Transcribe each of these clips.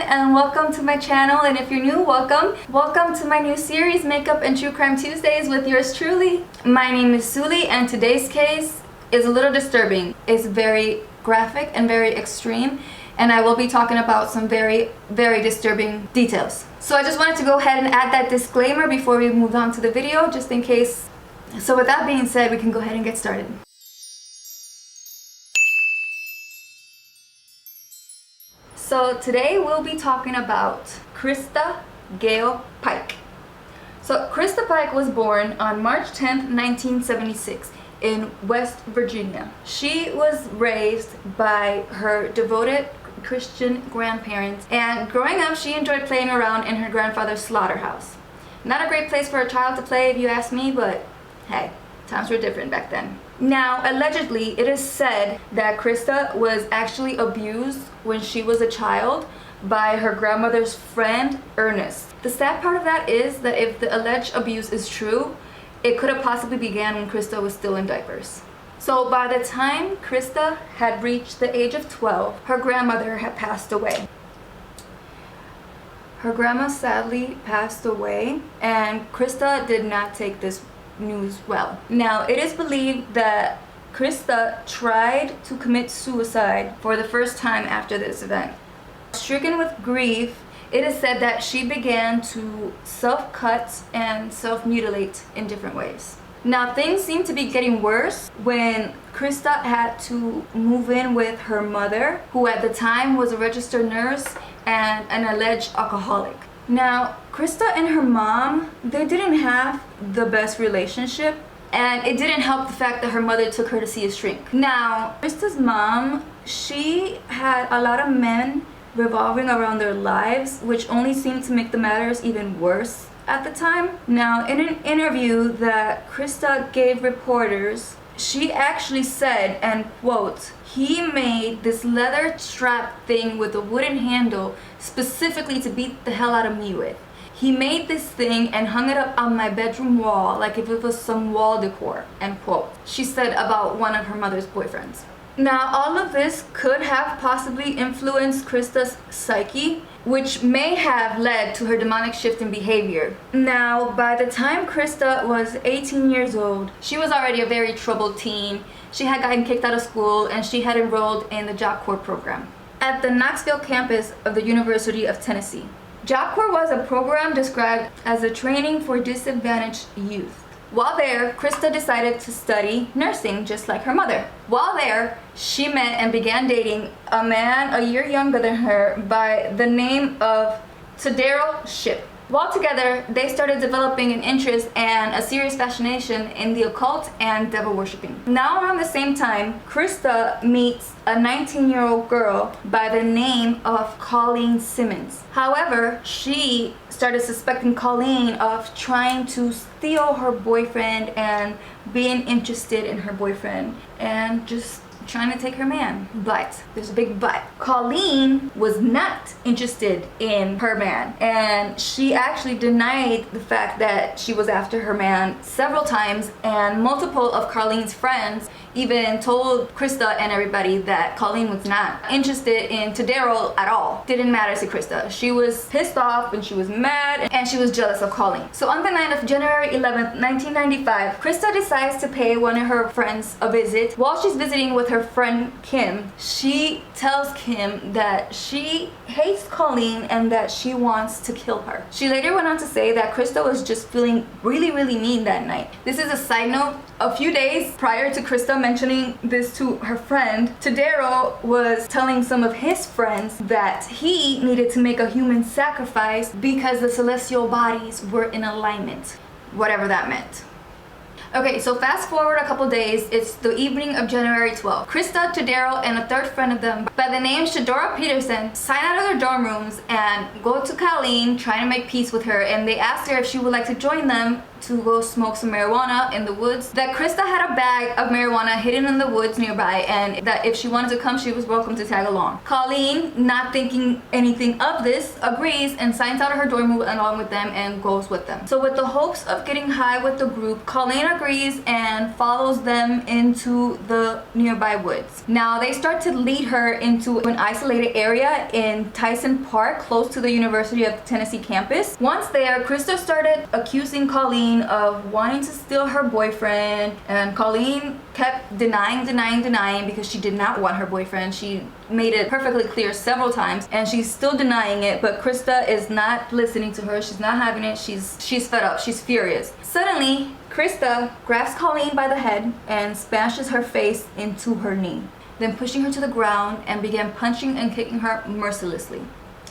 and welcome to my channel, and if you're new, welcome to my new series, Makeup and True Crime Tuesdays with yours truly. My name is Suli, and today's case is a little disturbing. It's very graphic and very extreme, and I will be talking about some very disturbing details. So I just wanted to go ahead and add that disclaimer before we move on to the video, just in case. So with that being said, we can go ahead and get started. So today we'll be talking about Krista Gale Pike. So Krista Pike was born on March 10th, 1976 in West Virginia. She was raised by her devoted Christian grandparents, and growing up she enjoyed playing around in her grandfather's slaughterhouse. Not a great place for a child to play if you ask me, but hey, times were different back then. Now, allegedly, it is said that Krista was actually abused when she was a child by her grandmother's friend, Ernest. The sad part of that is that if the alleged abuse is true, it could have possibly began when Krista was still in diapers. So by the time Krista had reached the age of 12, her grandmother had passed away. Her grandma sadly passed away, and Krista did not take this news well. Now, it is believed that Krista tried to commit suicide for the first time after this event. Stricken with grief, it is said that she began to self-cut and self-mutilate in different ways. Now, things seem to be getting worse when Krista had to move in with her mother, who at the time was a registered nurse and an alleged alcoholic. Now, Krista and her mom, they didn't have the best relationship, and it didn't help the fact that her mother took her to see a shrink. Now, Krista's mom, she had a lot of men revolving around their lives, which only seemed to make the matters even worse at the time. Now, in an interview that Krista gave reporters, she actually said, and quote, "He made this leather strap thing with a wooden handle specifically to beat the hell out of me with. He made this thing and hung it up on my bedroom wall like if it was some wall decor," end quote. She said about one of her mother's boyfriends. Now, all of this could have possibly influenced Krista's psyche, which may have led to her demonic shift in behavior. Now, by the time Krista was 18 years old, she was already a very troubled teen. She had gotten kicked out of school, and she had enrolled in the Job Corps program at the Knoxville campus of the University of Tennessee. Job Corps was a program described as a training for disadvantaged youth. While there, Krista decided to study nursing just like her mother. While there, she met and began dating a man a year younger than her by the name of Tarte. While together, they started developing an interest and a serious fascination in the occult and devil worshipping. Now, around the same time, Krista meets a 19-year-old girl by the name of Colleen Simmons. However, she started suspecting Colleen of trying to steal her boyfriend and being interested in her boyfriend and just trying to take her man. But there's a big but. Colleen was not interested in her man, and she actually denied the fact that she was after her man several times, and multiple of Colleen's friends even told Krista and everybody that Colleen was not interested in Tarte at all. Didn't matter to Krista. She was pissed off and she was mad, and she was jealous of Colleen. So on the night of January 11th, 1995, Krista decides to pay one of her friends a visit. While she's visiting with her friend Kim, she tells Kim that she hates Colleen and that she wants to kill her. She later went on to say that Krista was just feeling really mean that night. This is a side note. A few days prior to Krista mentioning this to her friend, Tarte was telling some of his friends that he needed to make a human sacrifice because the celestial bodies were in alignment, whatever that meant. Okay, so fast forward a couple days, it's the evening of January 12th. Krista, Tarte, and a third friend of them by the name Shadora Peterson sign out of their dorm rooms and go to Colleen trying to make peace with her, and they ask her if she would like to join them to go smoke some marijuana in the woods, that Krista had a bag of marijuana hidden in the woods nearby, and that if she wanted to come, she was welcome to tag along. Colleen, not thinking anything of this, agrees and signs out of her dorm room along with them and goes with them. So with the hopes of getting high with the group, Colleen agrees and follows them into the nearby woods. Now they start to lead her into an isolated area in Tyson Park, close to the University of Tennessee campus. Once there, Krista started accusing Colleen of wanting to steal her boyfriend, and Colleen kept denying because she did not want her boyfriend. She made it perfectly clear several times, and she's still denying it, but Krista is not listening to her. She's not having it. She's fed up. She's furious. Suddenly, Krista grabs Colleen by the head and smashes her face into her knee, then pushing her to the ground and began punching and kicking her mercilessly.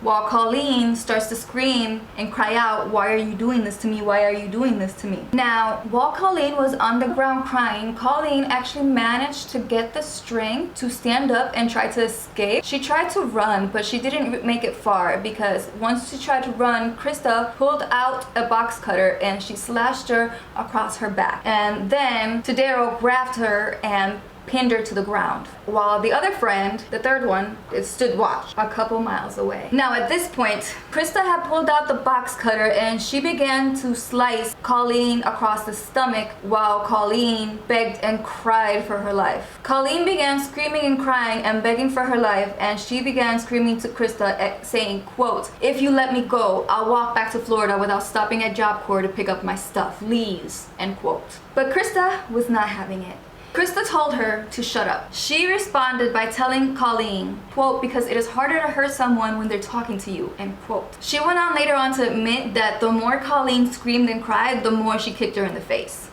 While Colleen starts to scream and cry out, "Why are you doing this to me? Why are you doing this to me?" Now, while Colleen was on the ground crying, Colleen actually managed to get the strength to stand up and try to escape. She tried to run, but she didn't make it far, because once she tried to run, Krista pulled out a box cutter and she slashed her across her back. And then Tadero grabbed her and pinned her to the ground, while the other friend, the third one, stood watch a couple miles away. Now at this point, Krista had pulled out the box cutter and she began to slice Colleen across the stomach, while Colleen begged and cried for her life. Colleen began screaming and crying and begging for her life, and she began screaming to Krista, saying, quote, "If you let me go, I'll walk back to Florida without stopping at Job Corps to pick up my stuff, please," end quote. But Krista was not having it. Krista told her to shut up. She responded by telling Colleen, quote, "Because it is harder to hurt someone when they're talking to you," end quote. She went on later on to admit that the more Colleen screamed and cried, the more she kicked her in the face.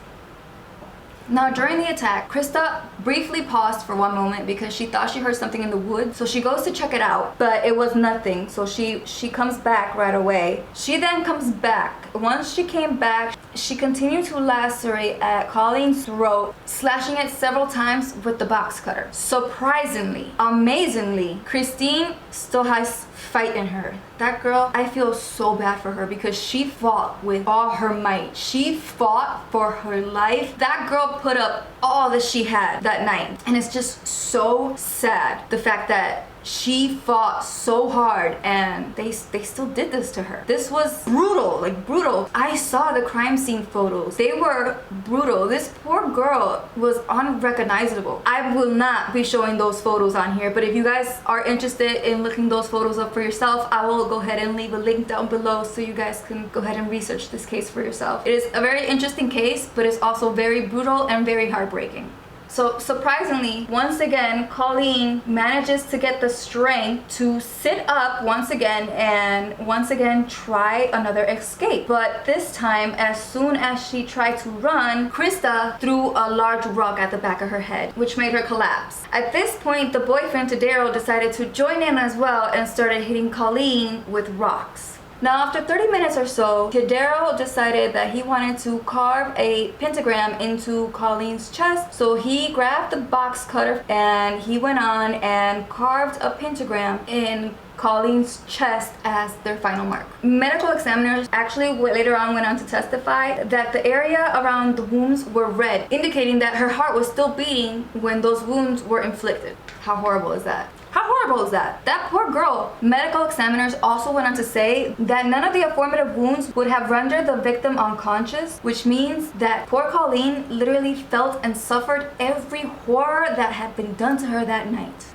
Now during the attack, Krista briefly paused for one moment because she thought she heard something in the woods, so she goes to check it out, but it was nothing, so she comes back right away. She then comes back. Once she came back, she continued to lacerate at Colleen's throat, slashing it several times with the box cutter. Surprisingly, amazingly, Christine still has fight in her. That girl, I feel so bad for her because she fought with all her might. She fought for her life. That girl put up all that she had that night, and it's just so sad, the fact that she fought so hard and they still did this to her. This was brutal, like brutal. I saw the crime scene photos. They were brutal. This poor girl was unrecognizable. I will not be showing those photos on here, but if you guys are interested in looking those photos up for yourself, I will go ahead and leave a link down below so you guys can go ahead and research this case for yourself. It is a very interesting case, but it's also very brutal and very heartbreaking. So surprisingly, once again, Colleen manages to get the strength to sit up once again and once again try another escape. But this time, as soon as she tried to run, Krista threw a large rock at the back of her head, which made her collapse. At this point, the boyfriend Tadero decided to join in as well and started hitting Colleen with rocks. Now, after 30 minutes or so, Tadero decided that he wanted to carve a pentagram into Colleen's chest. So he grabbed the box cutter and he went on and carved a pentagram in Colleen's chest as their final mark. Medical examiners actually later on went on to testify that the area around the wounds were red, indicating that her heart was still beating when those wounds were inflicted. How horrible is that? How horrible is that? That poor girl. Medical examiners also went on to say that none of the aforementioned wounds would have rendered the victim unconscious, which means that poor Colleen literally felt and suffered every horror that had been done to her that night.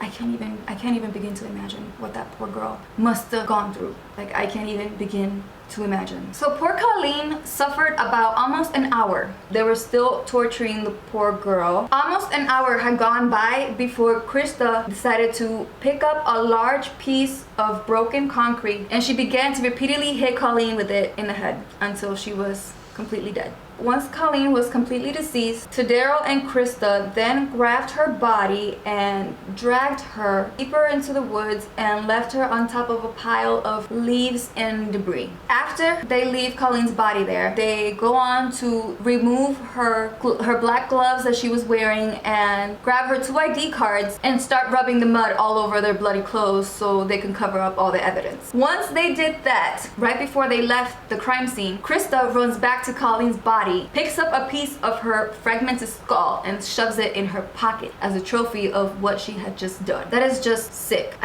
I can't even begin to imagine what that poor girl must have gone through. Like, I can't even begin to imagine. So poor Colleen suffered about almost an hour. They were still torturing the poor girl. Almost an hour had gone by before Krista decided to pick up a large piece of broken concrete, and she began to repeatedly hit Colleen with it in the head until she was completely dead. Once Colleen was completely deceased, Tadero and Krista then grabbed her body and dragged her deeper into the woods and left her on top of a pile of leaves and debris. After they leave Colleen's body there, they go on to remove her black gloves that she was wearing and grab her 2 ID cards and start rubbing the mud all over their bloody clothes so they can cover up all the evidence. Once they did that, right before they left the crime scene, Krista runs back to Colleen's body, picks up a piece of her fragmented skull and shoves it in her pocket as a trophy of what she had just done. That is just sick.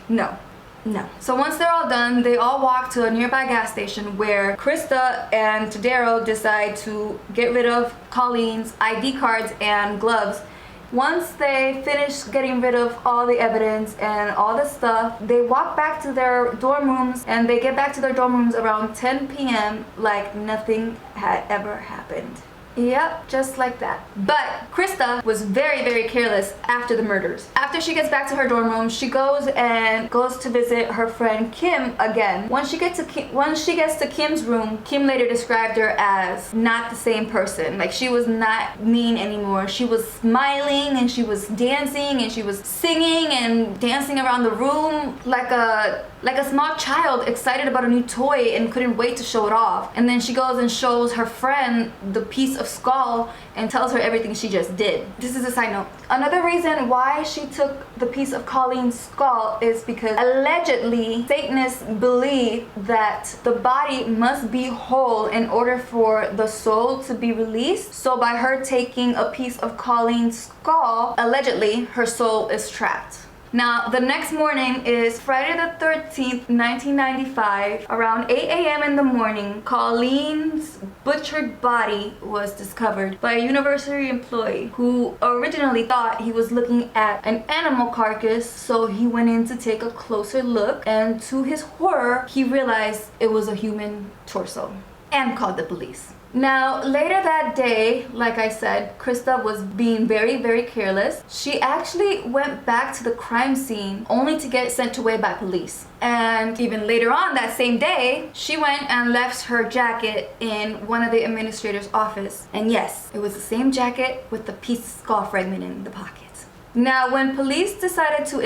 No. So once they're all done, they all walk to a nearby gas station where Krista and Tadero decide to get rid of Colleen's ID cards and gloves. Once they finish getting rid of all the evidence and all the stuff, they walk back to their dorm rooms, and they get back to their dorm rooms around 10 p.m. like nothing had ever happened. Yep, just like that. But Krista was very, very careless after the murders. After she gets back to her dorm room, she goes to visit her friend Kim again. Once she gets to Kim's room, Kim later described her as not the same person. Like, she was not mean anymore. She was smiling and she was dancing and she was singing and dancing around the room like a small child excited about a new toy and couldn't wait to show it off. And then she goes and shows her friend the piece of skull and tells her everything she just did. This is a side note. Another reason why she took the piece of Colleen's skull is because allegedly Satanists believe that the body must be whole in order for the soul to be released. So by her taking a piece of Colleen's skull, allegedly her soul is trapped. Now, the next morning is Friday the 13th, 1995. Around 8 a.m. in the morning, Colleen's butchered body was discovered by a university employee who originally thought he was looking at an animal carcass, so he went in to take a closer look, and to his horror, he realized it was a human torso and called the police. Now, later that day, like I said, Krista was being very, very careless. She actually went back to the crime scene only to get sent away by police. And even later on that same day, she went and left her jacket in one of the administrator's office. And yes, it was the same jacket with the piece of skull fragment in the pocket. Now, when police went to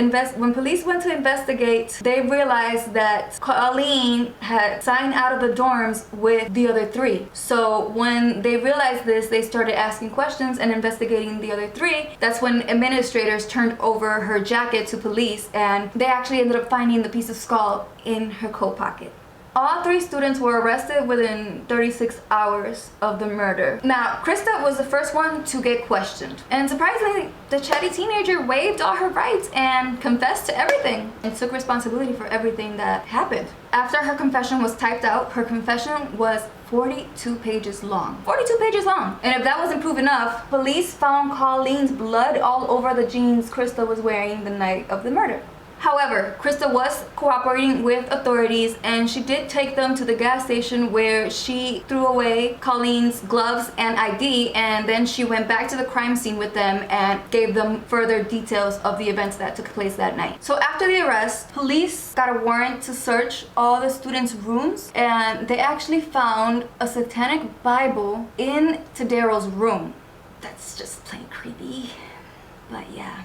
investigate, they realized that Colleen had signed out of the dorms with the other 3. So when they realized this, they started asking questions and investigating the other 3. That's when administrators turned over her jacket to police, and they actually ended up finding the piece of skull in her coat pocket. All 3 students were arrested within 36 hours of the murder. Now, Krista was the first one to get questioned. And surprisingly, the chatty teenager waived all her rights and confessed to everything and took responsibility for everything that happened. After her confession was typed out, her confession was 42 pages long. 42 pages long! And if that wasn't proof enough, police found Colleen's blood all over the jeans Krista was wearing the night of the murder. However, Krista was cooperating with authorities, and she did take them to the gas station where she threw away Colleen's gloves and ID, and then she went back to the crime scene with them and gave them further details of the events that took place that night. So after the arrest, police got a warrant to search all the students' rooms, and they actually found a satanic Bible in Tadero's room. That's just plain creepy, but yeah.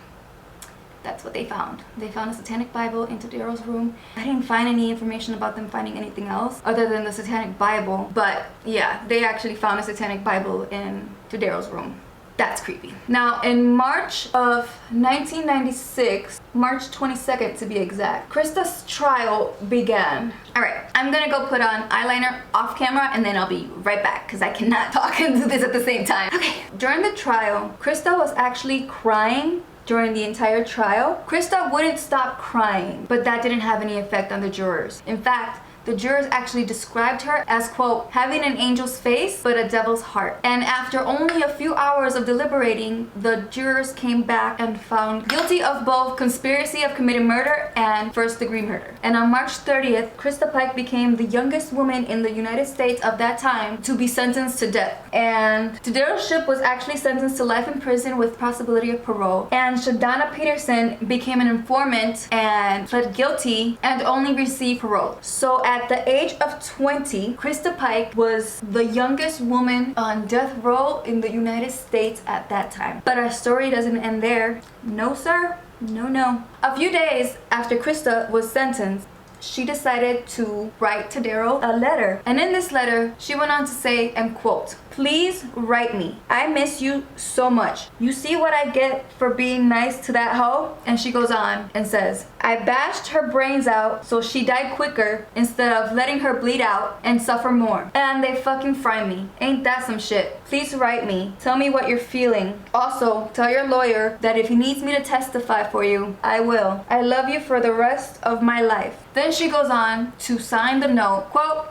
That's what they found. They found a satanic Bible in Tadero's room. I didn't find any information about them finding anything else other than the satanic Bible. But yeah, they actually found a satanic Bible in Tadero's room. That's creepy. Now, in March of 1996, March 22nd to be exact, Krista's trial began. Alright, I'm gonna go put on eyeliner off camera and then I'll be right back because I cannot talk and do this at the same time. Okay, during the trial, Krista was actually crying. During the entire trial, Krista wouldn't stop crying, but that didn't have any effect on the jurors. In fact, the jurors actually described her as, quote, having an angel's face but a devil's heart. And after only a few hours of deliberating, the jurors came back and found guilty of both conspiracy of committing murder and first-degree murder. And on March 30th, Krista Pike became the youngest woman in the United States of that time to be sentenced to death. And Tadero Shipp was actually sentenced to life in prison with possibility of parole. And Shadana Peterson became an informant and pled guilty and only received parole. So At the age of 20, Krista Pike was the youngest woman on death row in the United States at that time. But our story doesn't end there. No, sir. No, no. A few days after Krista was sentenced, she decided to write to Daryl a letter. And in this letter, she went on to say, and quote, "Please write me. I miss you so much. You see what I get for being nice to that hoe?" And she goes on and says, "I bashed her brains out so she died quicker instead of letting her bleed out and suffer more. And they fucking fry me. Ain't that some shit? Please write me. Tell me what you're feeling. Also, tell your lawyer that if he needs me to testify for you, I will. I love you for the rest of my life." Then she goes on to sign the note, quote,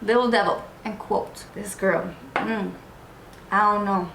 "Little devil," and quote. This girl, I don't know.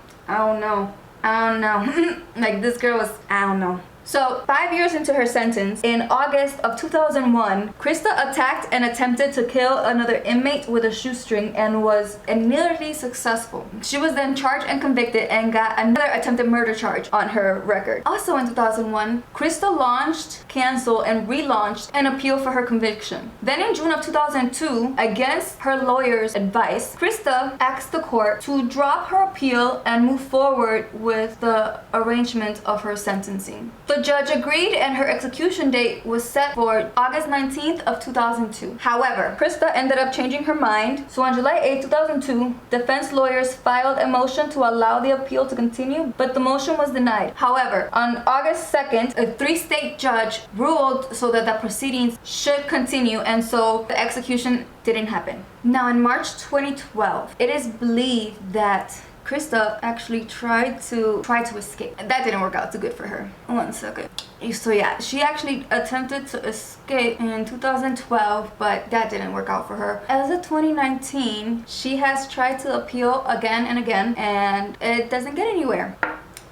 Like, this girl was, I don't know. So 5 years into her sentence, in August of 2001, Krista attacked and attempted to kill another inmate with a shoestring and was nearly successful. She was then charged and convicted and got another attempted murder charge on her record. Also in 2001, Krista launched, canceled, and relaunched an appeal for her conviction. Then in June of 2002, against her lawyer's advice, Krista asked the court to drop her appeal and move forward with the arrangement of her sentencing. The judge agreed and her execution date was set for August 19th of 2002. However, Krista ended up changing her mind, so on July 8, 2002, defense lawyers filed a motion to allow the appeal to continue, but the motion was denied. However, on August 2nd, a 3-state judge ruled so that the proceedings should continue, and so the execution didn't happen. Now in March 2012, it is believed that Krista actually tried to escape. That didn't work out too good for her. One second. So yeah, she actually attempted to escape in 2012, but that didn't work out for her. As of 2019, she has tried to appeal again and again, and it doesn't get anywhere.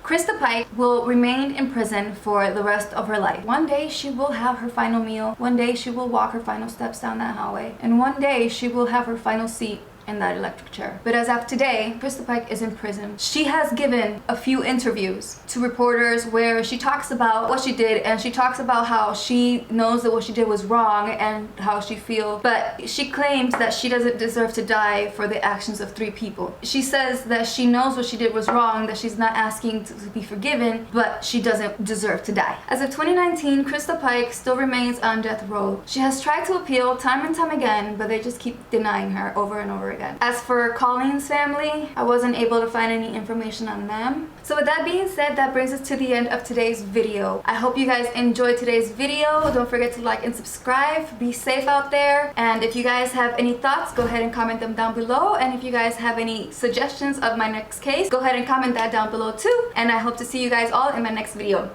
Krista Pike will remain in prison for the rest of her life. One day she will have her final meal. One day she will walk her final steps down that hallway. And one day she will have her final seat in that electric chair. But as of today, Krista Pike is in prison. She has given a few interviews to reporters where she talks about what she did, and she talks about how she knows that what she did was wrong and how she feels, but she claims that she doesn't deserve to die for the actions of 3 people. She says that she knows what she did was wrong, that she's not asking to be forgiven, but she doesn't deserve to die. As of 2019, Krista Pike still remains on death row. She has tried to appeal time and time again, but they just keep denying her over and over again. As for Colleen's family, I wasn't able to find any information on them. So with that being said, that brings us to the end of today's video. I hope you guys enjoyed today's video. Don't forget to like and subscribe. Be safe out there. And if you guys have any thoughts, go ahead and comment them down below. And if you guys have any suggestions of my next case, go ahead and comment that down below too. And I hope to see you guys all in my next video.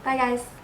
Bye guys.